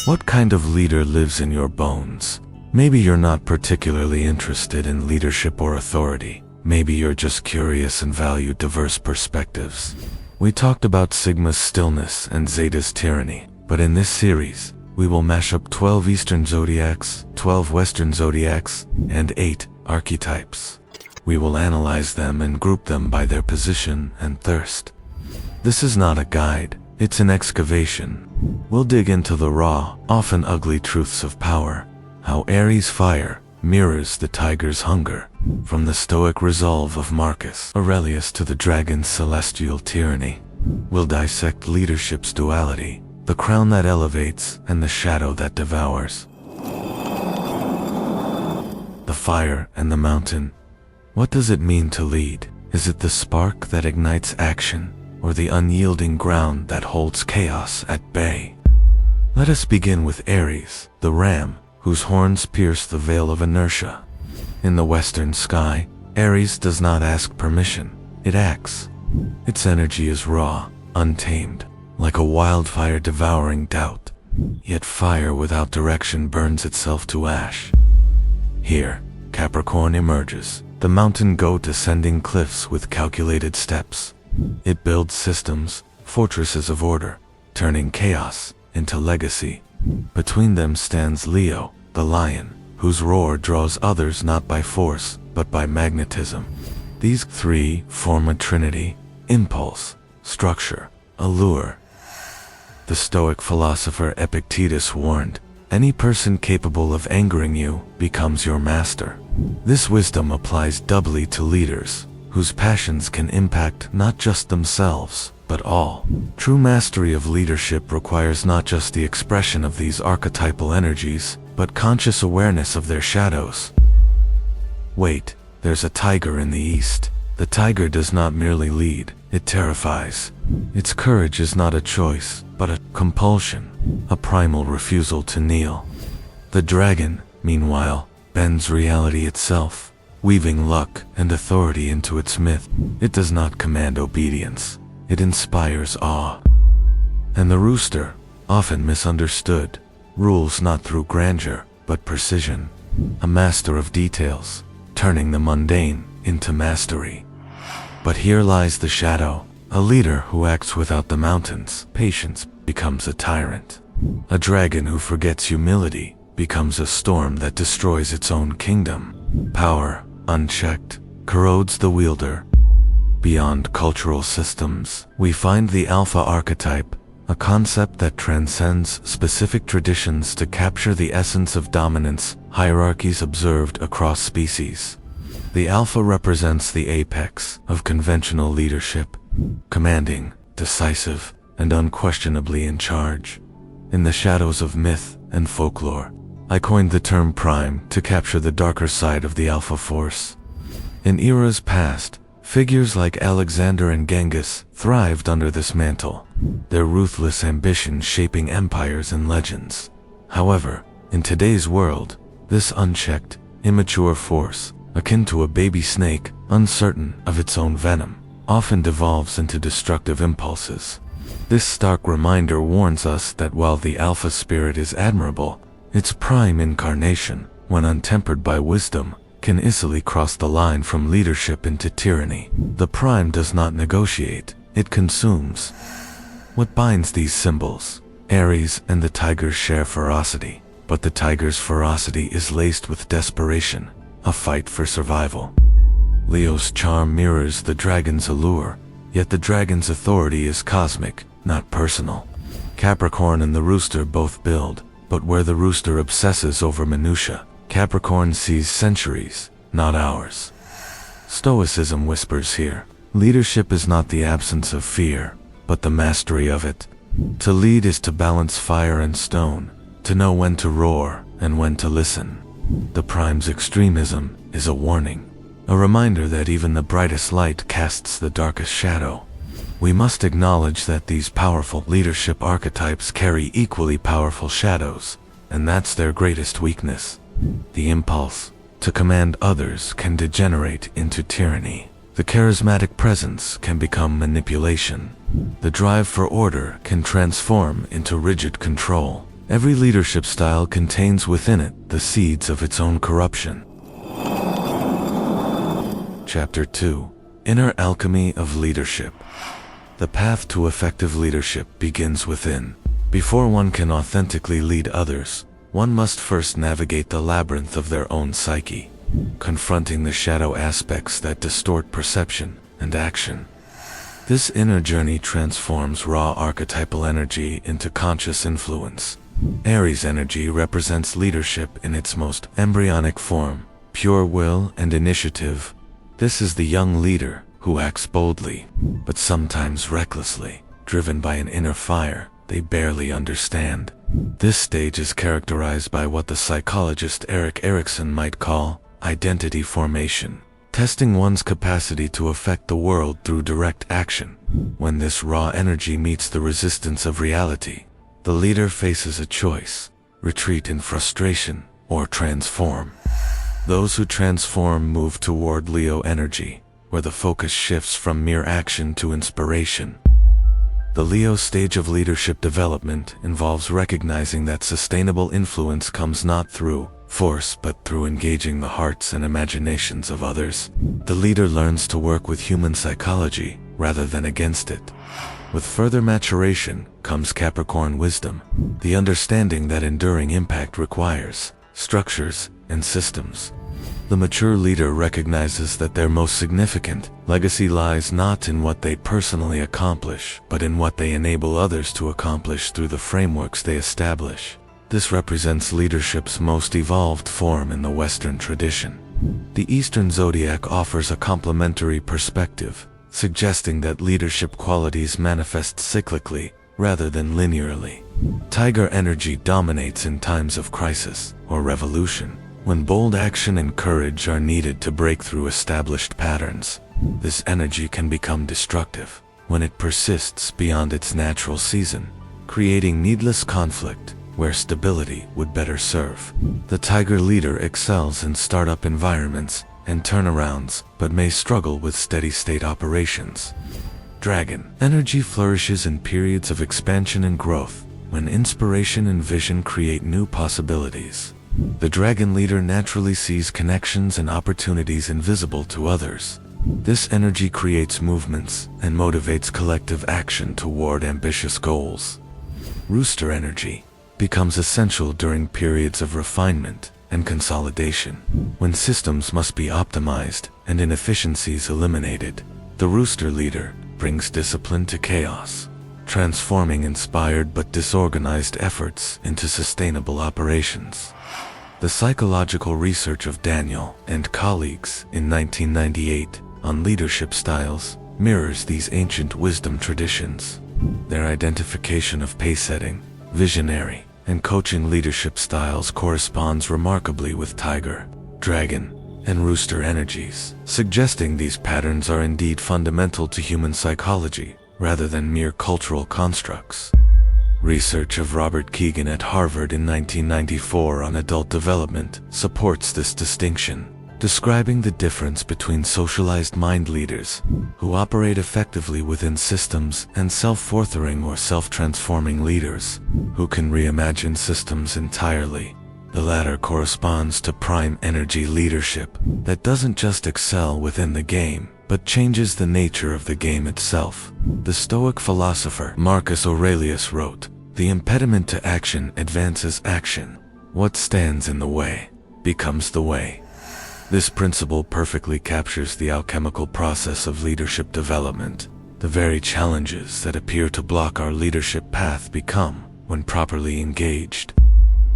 What kind of leader lives in your bones? Maybe you're not particularly interested in leadership or authority. Maybe you're just curious and value diverse perspectives. We talked about Sigma's stillness and Zeta's tyranny, but in this series, we will mash up 12 Eastern zodiacs, 12 Western zodiacs, and 8 archetypes. We will analyze them and group them by their position and thirst. This is not a guide, it's an excavation. We'll dig into the raw, often ugly truths of power, how Aries fire mirrors the tiger's hunger, from the stoic resolve of Marcus Aurelius to the dragon's celestial tyranny. We'll dissect leadership's duality, the crown that elevates and the shadow that devours. The fire and the mountain. What does it mean to lead? Is it the spark that ignites action, or the unyielding ground that holds chaos at bay? Let us begin with Aries, the ram, whose horns pierce the veil of inertia. In the western sky, Aries does not ask permission, it acts. Its energy is raw, untamed, like a wildfire devouring doubt. Yet fire without direction burns itself to ash. Here, Capricorn emerges, the mountain goat ascending cliffs with calculated steps. It builds systems, fortresses of order, turning chaos into legacy. Between them stands Leo, the lion, whose roar draws others not by force, but by magnetism. These three form a trinity: impulse, structure, allure. The Stoic philosopher Epictetus warned, "Any person capable of angering you becomes your master." This wisdom applies doubly to leaders, whose passions can impact not just themselves, but all. True mastery of leadership requires not just the expression of these archetypal energies, but conscious awareness of their shadows. Wait, there's a tiger in the east. The tiger does not merely lead, it terrifies. Its courage is not a choice, but a compulsion, a primal refusal to kneel. The dragon, meanwhile, bends reality itself, weaving luck and authority into its myth. It does not command obedience, it inspires awe. And the rooster, often misunderstood, rules not through grandeur, but precision, a master of details, turning the mundane into mastery. But here lies the shadow, a leader who acts without the mountains. Patience becomes a tyrant. A dragon who forgets humility becomes a storm that destroys its own kingdom. Power, unchecked, corrodes the wielder. Beyond cultural systems, we find the alpha archetype, a concept that transcends specific traditions to capture the essence of dominance, hierarchies observed across species. The alpha represents the apex of conventional leadership, commanding, decisive, and unquestionably in charge. In the shadows of myth and folklore, I coined the term prime to capture the darker side of the alpha force. In eras past, figures like Alexander and Genghis thrived under this mantle, their ruthless ambition shaping empires and legends. However, in today's world, this unchecked, immature force, akin to a baby snake, uncertain of its own venom, often devolves into destructive impulses. This stark reminder warns us that while the alpha spirit is admirable, its prime incarnation, when untempered by wisdom, can easily cross the line from leadership into tyranny. The prime does not negotiate, it consumes. What binds these symbols? Aries and the tiger share ferocity, but the tiger's ferocity is laced with desperation, a fight for survival. Leo's charm mirrors the dragon's allure, yet the dragon's authority is cosmic, not personal. Capricorn and the rooster both build, but where the rooster obsesses over minutiae, Capricorn sees centuries, not hours. Stoicism whispers here, leadership is not the absence of fear, but the mastery of it. To lead is to balance fire and stone, to know when to roar and when to listen. The prime's extremism is a warning, a reminder that even the brightest light casts the darkest shadow. We must acknowledge that these powerful leadership archetypes carry equally powerful shadows, and that's their greatest weakness. The impulse to command others can degenerate into tyranny. The charismatic presence can become manipulation. The drive for order can transform into rigid control. Every leadership style contains within it the seeds of its own corruption. Chapter 2. Inner Alchemy of Leadership. The path to effective leadership begins within. Before one can authentically lead others, one must first navigate the labyrinth of their own psyche, confronting the shadow aspects that distort perception and action. This inner journey transforms raw archetypal energy into conscious influence. Aries energy represents leadership in its most embryonic form, pure will and initiative. This is the young leader who acts boldly, but sometimes recklessly, driven by an inner fire they barely understand. This stage is characterized by what the psychologist Erik Erikson might call identity formation, testing one's capacity to affect the world through direct action. When this raw energy meets the resistance of reality, the leader faces a choice: retreat in frustration or transform. Those who transform move toward Leo energy, where the focus shifts from mere action to inspiration. The Leo stage of leadership development involves recognizing that sustainable influence comes not through force but through engaging the hearts and imaginations of others. The leader learns to work with human psychology rather than against it. With further maturation comes Capricorn wisdom, the understanding that enduring impact requires structures and systems. The mature leader recognizes that their most significant legacy lies not in what they personally accomplish, but in what they enable others to accomplish through the frameworks they establish. This represents leadership's most evolved form in the Western tradition. The Eastern Zodiac offers a complementary perspective, suggesting that leadership qualities manifest cyclically rather than linearly. Tiger energy dominates in times of crisis or revolution, when bold action and courage are needed to break through established patterns. This energy can become destructive when it persists beyond its natural season, creating needless conflict where stability would better serve. The Tiger leader excels in startup environments and turnarounds, but may struggle with steady-state operations. Dragon energy flourishes in periods of expansion and growth, when inspiration and vision create new possibilities. The dragon leader naturally sees connections and opportunities invisible to others. This energy creates movements and motivates collective action toward ambitious goals. Rooster energy becomes essential during periods of refinement and consolidation, when systems must be optimized and inefficiencies eliminated. The rooster leader brings discipline to chaos, transforming inspired but disorganized efforts into sustainable operations. The psychological research of Daniel and colleagues in 1998 on leadership styles mirrors these ancient wisdom traditions. Their identification of pace-setting, visionary, and coaching leadership styles corresponds remarkably with Tiger, Dragon, and Rooster energies, suggesting these patterns are indeed fundamental to human psychology rather than mere cultural constructs. Research of Robert Keegan at Harvard in 1994 on adult development supports this distinction, describing the difference between socialized mind leaders, who operate effectively within systems, and self-forthering or self-transforming leaders, who can reimagine systems entirely. The latter corresponds to prime energy leadership that doesn't just excel within the game, but changes the nature of the game itself. The Stoic philosopher Marcus Aurelius wrote, "The impediment to action advances action. What stands in the way becomes the way." This principle perfectly captures the alchemical process of leadership development. The very challenges that appear to block our leadership path become, when properly engaged,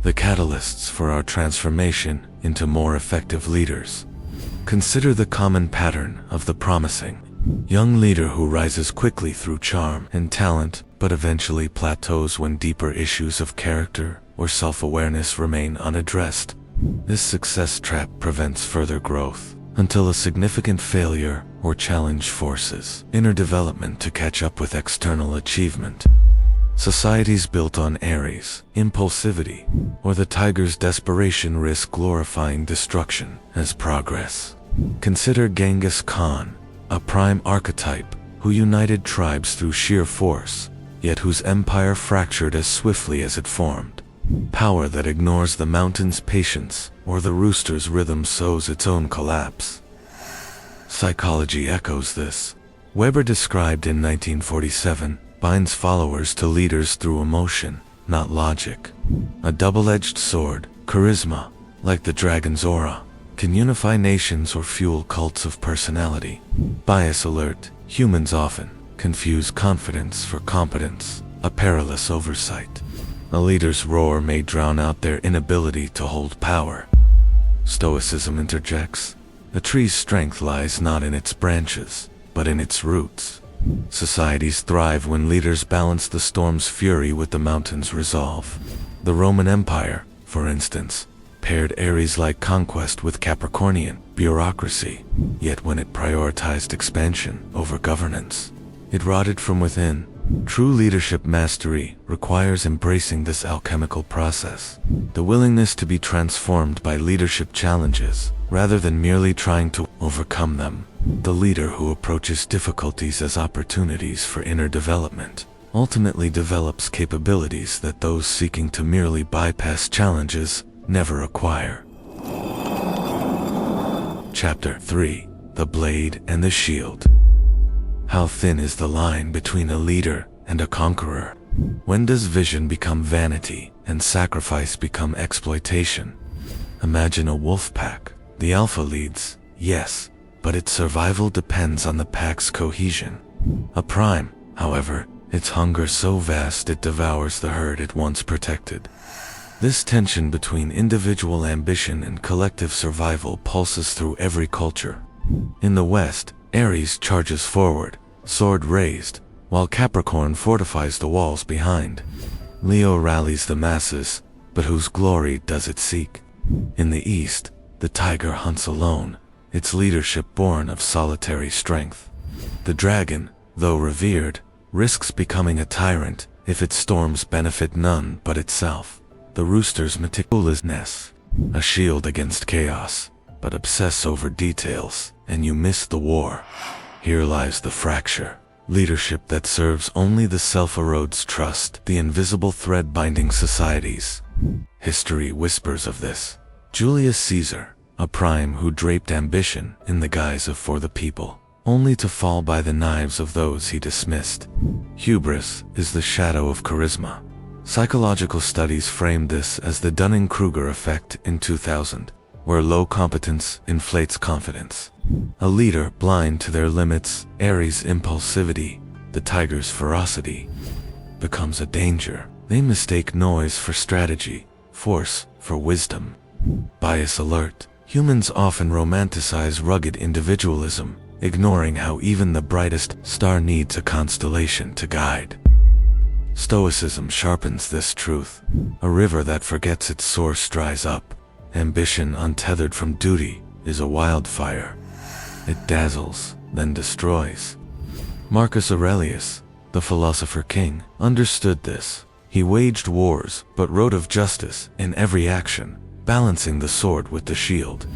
the catalysts for our transformation into more effective leaders. Consider the common pattern of the promising young leader who rises quickly through charm and talent, but eventually plateaus when deeper issues of character or self-awareness remain unaddressed. This success trap prevents further growth until a significant failure or challenge forces inner development to catch up with external achievement. Societies built on Aries, impulsivity, or the tiger's desperation risk glorifying destruction as progress. Consider Genghis Khan, a prime archetype who united tribes through sheer force, yet whose empire fractured as swiftly as it formed. Power that ignores the mountain's patience or the rooster's rhythm sows its own collapse. Psychology echoes this. Weber, described in 1947, binds followers to leaders through emotion, not logic. A double-edged sword, charisma, like the dragon's aura, can unify nations or fuel cults of personality. Bias alert, humans often confuse confidence for competence, a perilous oversight. A leader's roar may drown out their inability to hold power. Stoicism interjects. A tree's strength lies not in its branches, but in its roots. Societies thrive when leaders balance the storm's fury with the mountain's resolve. The Roman Empire, for instance, paired Aries-like conquest with Capricornian bureaucracy, yet when it prioritized expansion over governance, it rotted from within. True leadership mastery requires embracing this alchemical process, the willingness to be transformed by leadership challenges, rather than merely trying to overcome them. The leader who approaches difficulties as opportunities for inner development ultimately develops capabilities that those seeking to merely bypass challenges never acquire. Chapter 3: The Blade and the Shield. How thin is the line between a leader and a conqueror? When does vision become vanity and sacrifice become exploitation? Imagine a wolf pack. The alpha leads, yes, but its survival depends on the pack's cohesion. A prime, however, its hunger so vast it devours the herd it once protected. This tension between individual ambition and collective survival pulses through every culture. In the West, Aries charges forward, sword raised, while Capricorn fortifies the walls behind. Leo rallies the masses, but whose glory does it seek? In the East, the tiger hunts alone, its leadership born of solitary strength. The dragon, though revered, risks becoming a tyrant if its storms benefit none but itself. The rooster's meticulousness, a shield against chaos, but obsess over details, and you miss the war. Here lies the fracture. Leadership that serves only the self erodes trust, the invisible thread binding societies. History whispers of this. Julius Caesar, a prime who draped ambition in the guise of for the people, only to fall by the knives of those he dismissed. Hubris is the shadow of charisma. Psychological studies framed this as the Dunning-Kruger effect in 2000, where low competence inflates confidence. A leader blind to their limits, Aries' impulsivity, the tiger's ferocity, becomes a danger. They mistake noise for strategy, force for wisdom. Bias alert. Humans often romanticize rugged individualism, ignoring how even the brightest star needs a constellation to guide. Stoicism sharpens this truth. A river that forgets its source dries up. Ambition untethered from duty is a wildfire. It dazzles, then destroys. Marcus Aurelius, the philosopher king, understood this. He waged wars, but wrote of justice in every action, balancing the sword with the shield.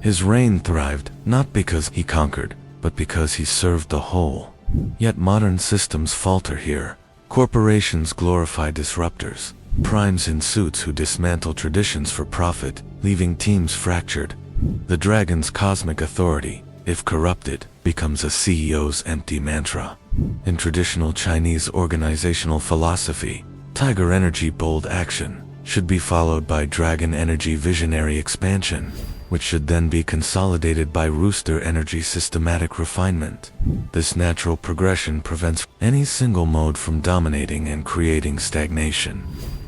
His reign thrived, not because he conquered, but because he served the whole. Yet modern systems falter here. Corporations glorify disruptors, primes in suits who dismantle traditions for profit, leaving teams fractured. The dragon's cosmic authority, if corrupted, becomes a CEO's empty mantra. In traditional Chinese organizational philosophy, tiger energy bold action should be followed by dragon energy visionary expansion, which should then be consolidated by rooster energy systematic refinement. This natural progression prevents any single mode from dominating and creating stagnation.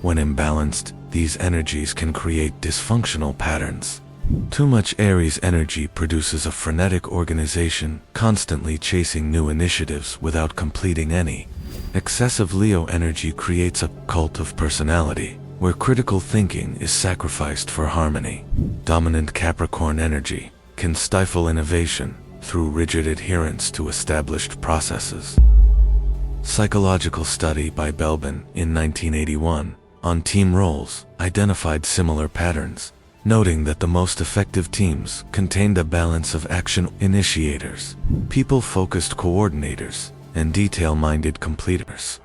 When imbalanced, these energies can create dysfunctional patterns. Too much Aries energy produces a frenetic organization, constantly chasing new initiatives without completing any. Excessive Leo energy creates a cult of personality, where critical thinking is sacrificed for harmony. Dominant Capricorn energy can stifle innovation through rigid adherence to established processes. Psychological study by Belbin in 1981 on team roles identified similar patterns, noting that the most effective teams contained a balance of action initiators, people-focused coordinators, and detail-minded completers.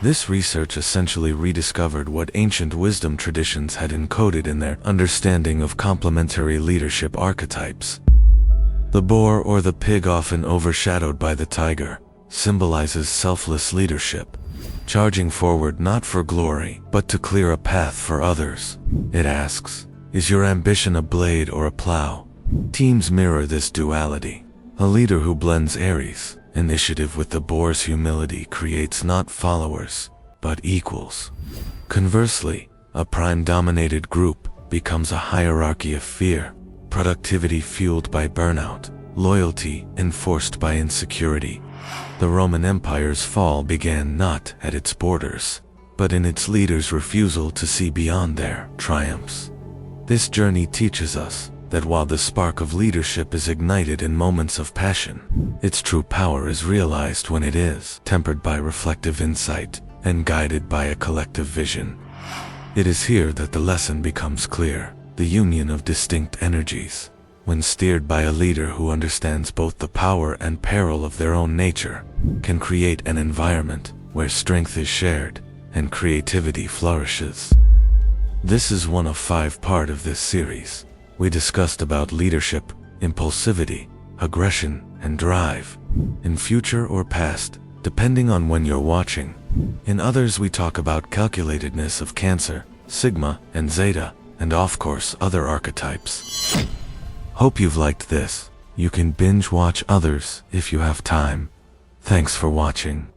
This research essentially rediscovered what ancient wisdom traditions had encoded in their understanding of complementary leadership archetypes. The boar or the pig, often overshadowed by the tiger, symbolizes selfless leadership, charging forward not for glory, but to clear a path for others. It asks, is your ambition a blade or a plow? Teams mirror this duality. A leader who blends Aries' initiative with the boar's humility creates not followers, but equals. Conversely, a prime-dominated group becomes a hierarchy of fear, productivity fueled by burnout, loyalty enforced by insecurity. The Roman Empire's fall began not at its borders, but in its leaders' refusal to see beyond their triumphs. This journey teaches us that while the spark of leadership is ignited in moments of passion, its true power is realized when it is tempered by reflective insight and guided by a collective vision. It is here that the lesson becomes clear. The union of distinct energies, when steered by a leader who understands both the power and peril of their own nature, can create an environment where strength is shared and creativity flourishes. This is one of 5 parts of this series. We discussed about leadership, impulsivity, aggression, and drive, in future or past, depending on when you're watching. In others we talk about calculatedness of Cancer, Sigma, and Zeta, and of course other archetypes. Hope you've liked this. You can binge watch others if you have time. Thanks for watching.